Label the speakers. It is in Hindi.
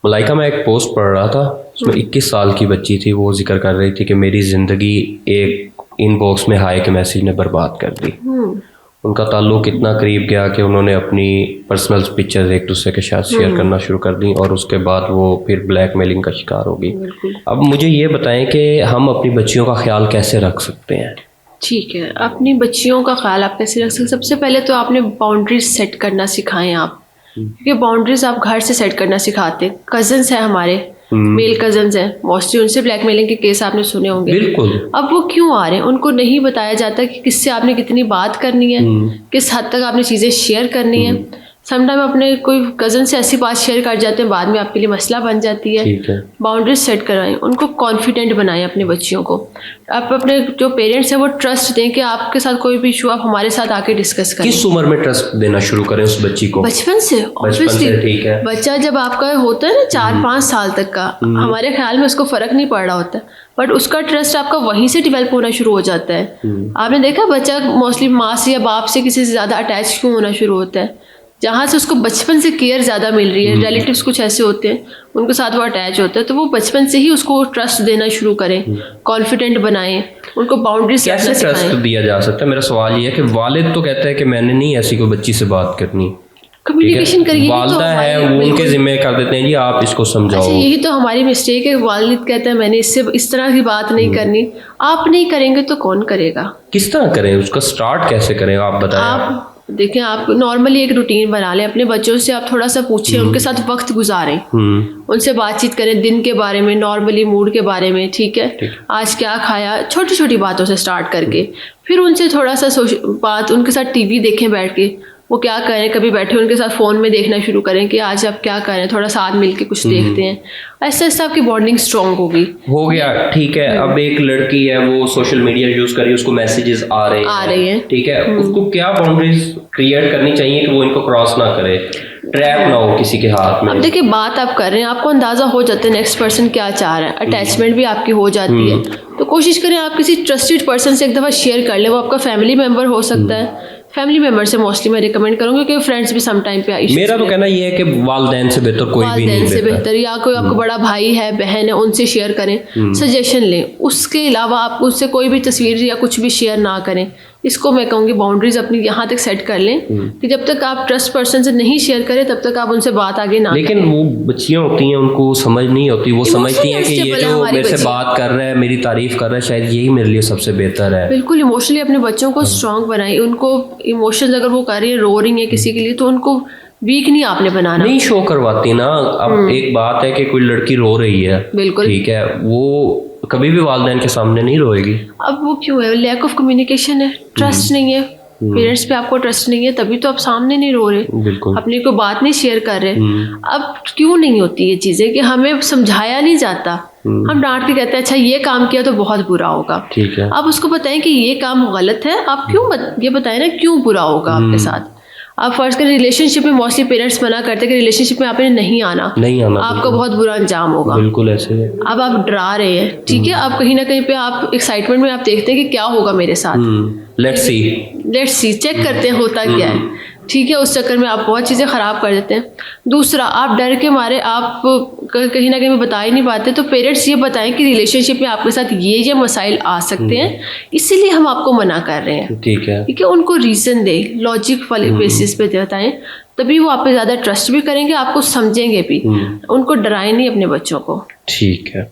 Speaker 1: मलाइका, मैं एक पोस्ट पढ़ रहा था, उसमें 21 साल की बच्ची थी, वो जिक्र कर रही थी कि मेरी ज़िंदगी एक इनबॉक्स में हाय के मैसेज ने बर्बाद कर दी। उनका ताल्लुक इतना करीब गया कि उन्होंने अपनी पर्सनल पिक्चर्स एक दूसरे के साथ शेयर करना शुरू कर दी और उसके बाद वो फिर ब्लैकमेलिंग का शिकार हो गई। अब मुझे ये बताएं कि हम अपनी बच्चियों का ख्याल कैसे रख सकते हैं?
Speaker 2: ठीक है, अपनी बच्चियों का ख्याल आप कैसे रख सकते हैं? सबसे पहले तो आपने बाउंड्रीज सेट करना सिखाएं आप, क्योंकि बाउंड्रीज आप घर से सेट करना सिखाते। कजन्स हैं हमारे, मेल कजन्स हैं, मोस्टली उनसे ब्लैकमेलिंग के केस आपने सुने होंगे।
Speaker 1: बिल्कुल।
Speaker 2: अब वो क्यों आ रहे हैं? उनको नहीं बताया जाता कि किससे आपने कितनी बात करनी है, किस हद तक आपने चीज़ें शेयर करनी है। समटाइम अपने कोई कज़न से ऐसी बात शेयर कर जाते हैं, बाद में आपके लिए मसला बन जाती है। बाउंड्रीज सेट करवाएं, उनको कॉन्फिडेंट बनाएं अपने बच्चियों को। आप अपने जो पेरेंट्स हैं वो ट्रस्ट दें कि आपके साथ कोई भी इशू आप हमारे साथ आके डिस्कस करें।
Speaker 1: किस उम्र में ट्रस्ट देना शुरू करें उस बच्ची को?
Speaker 2: बचपन से, ऑब्वियसली।
Speaker 1: ठीक है।
Speaker 2: बच्चा जब आपका होता है ना 4-5 साल तक का, हमारे ख्याल में उसको फ़र्क नहीं पड़ रहा होता, बट उसका ट्रस्ट आपका वहीं से डेवलप होना शुरू हो जाता है। आपने देखा बच्चा मोस्टली माँ से या बाप से किसी से ज़्यादा अटैच क्यों होना शुरू होता है? जहाँ से उसको बचपन से केयर ज़्यादा मिल रही है। रिलेटिव्स कुछ ऐसे होते हैं उनके साथ वो अटैच होता है, तो वो बचपन से ही उसको ट्रस्ट देना शुरू करें, कॉन्फिडेंट बनाएं, उनको बाउंड्रीज
Speaker 1: कैसे ट्रस्ट दिया जा सकता है? मेरा सवाल ये है कि वालिद तो कहता है कि मैंने नहीं ऐसी कोई बच्ची से बात करनी,
Speaker 2: कम्युनिकेशन करिए।
Speaker 1: वालदा है वो उनके जिम्मे कर देते हैं जी आप इसको समझाओ।
Speaker 2: अच्छा, यही तो हमारी मिस्टेक है। वालिद कहता है मैंने इससे इस तरह की बात नहीं करनी। आप नहीं करेंगे तो कौन करेगा?
Speaker 1: किस तरह करें, उसका स्टार्ट कैसे करें, आप बताएं।
Speaker 2: आप देखें, आप नॉर्मली एक रूटीन बना लें अपने बच्चों से। आप थोड़ा सा पूछें, उनके साथ वक्त गुजारें, उनसे बातचीत करें दिन के बारे में, नॉर्मली मूड के बारे में। ठीक है, आज क्या खाया, छोटी छोटी बातों से स्टार्ट करके फिर उनसे थोड़ा सा बात, उनके साथ टीवी देखें बैठ के, वो क्या करें, कभी बैठे उनके साथ फ़ोन में देखना शुरू करें कि आज आप क्या करें, थोड़ा साथ मिल के कुछ देखते हैं। ऐसे ऐसे आपकी बॉन्डिंग स्ट्रॉन्ग होगी।
Speaker 1: हो गया, ठीक है। अब एक लड़की है वो सोशल मीडिया यूज़ कर रही है, उसको मैसेजेस आ रहे हैं, ठीक है, उसको क्या बाउंड्रीज क्रिएट करनी चाहिए कि वो इनको क्रॉस ना करे, ट्रैप ना हो किसी के हाथ में?
Speaker 2: अब देखिए, बात आप कर रहे हैं, आपको अंदाज़ा हो जाता है नेक्स्ट पर्सन क्या चाह रहा है, अटैचमेंट भी आपकी हो जाती है। तो कोशिश करें आप किसी ट्रस्टेड पर्सन से एक दफ़ा शेयर कर लें। वो आपका फैमिली मेम्बर हो सकता है, फैमिली मेम्बर से मोस्टली मैं रिकमेंड करूँगी, क्योंकि फ्रेंड्स भी सम टाइम पे
Speaker 1: मेरा तो कहना ये है कि वालिदैन से बेहतर कोई भी नहीं
Speaker 2: से बेहतर, या कोई आपको बड़ा भाई है, बहन है, उनसे शेयर करें, सजेशन लें। उसके अलावा आप उससे कोई भी तस्वीर या कुछ भी शेयर ना करें। इसको मैं कहूँगी बाउंड्रीज अपनी यहाँ तक सेट कर लें कि जब तक आप ट्रस्ट पर्सन से नहीं शेयर करें तब तक आप उनसे बात आगे ना।
Speaker 1: लेकिन वो बच्चियाँ होती हैं, उनको समझ नहीं होती, वो समझती हैं कि ये जो मेरे से बात कर रहा है, मेरी तारीफ कर रहा है, शायद यही मेरे लिए सबसे बेहतर है।
Speaker 2: बिल्कुल, इमोशनली अपने बच्चों को स्ट्रांग बनाएं। उनको इमोशंस अगर वो कर रही है, रो रही है किसी के लिए, तो उनको वीक नहीं आपने बनाना,
Speaker 1: नहीं शो करवाती ना। अब एक बात है कि कोई लड़की रो रही है,
Speaker 2: बिल्कुल
Speaker 1: ठीक है, वो कभी भी वालिदैन के सामने नहीं रोएगी।
Speaker 2: अब वो क्यों है? लैक ऑफ कम्युनिकेशन है, ट्रस्ट नहीं है, पेरेंट्स पे आपको ट्रस्ट नहीं है, तभी तो आप सामने नहीं रो रहे,
Speaker 1: बिल्कुल
Speaker 2: अपनी कोई बात नहीं शेयर कर रहे। अब क्यों नहीं होती ये चीज़ें कि हमें समझाया नहीं जाता, हम डांट के कहते हैं अच्छा ये काम किया तो बहुत बुरा होगा।
Speaker 1: ठीक है,
Speaker 2: आप उसको बताएं कि ये काम गलत है, आप क्यों ये बताएं ना क्यों बुरा होगा आपके साथ। आप फर्ज करें रिलेशनशिप में, मोस्टली पेरेंट्स मना करते हैं कि रिलेशनशिप में आपने नहीं आना, आपका बहुत बुरा अंजाम होगा।
Speaker 1: बिल्कुल ऐसे है।
Speaker 2: अब आप डरा रहे हैं, ठीक है, आप कहीं ना कहीं पे आप एक्साइटमेंट में आप देखते हैं कि क्या होगा मेरे साथ,
Speaker 1: लेट्स सी
Speaker 2: चेक करते हैं होता क्या है, ठीक है। उस चक्कर में आप बहुत चीज़ें ख़राब कर देते हैं। दूसरा, आप डर के मारे आप कहीं ना कहीं बता ही नहीं पाते, तो पेरेंट्स ये बताएं कि रिलेशनशिप में आपके साथ ये मसाइल आ सकते हैं, इसीलिए हम आपको मना कर रहे हैं, ठीक है। उनको रीज़न दें, लॉजिक वाले बेसिस पे बताएं, तभी वो आप पे ज़्यादा ट्रस्ट भी करेंगे, आपको समझेंगे भी। उनको डराएं नहीं अपने बच्चों को,
Speaker 1: ठीक है।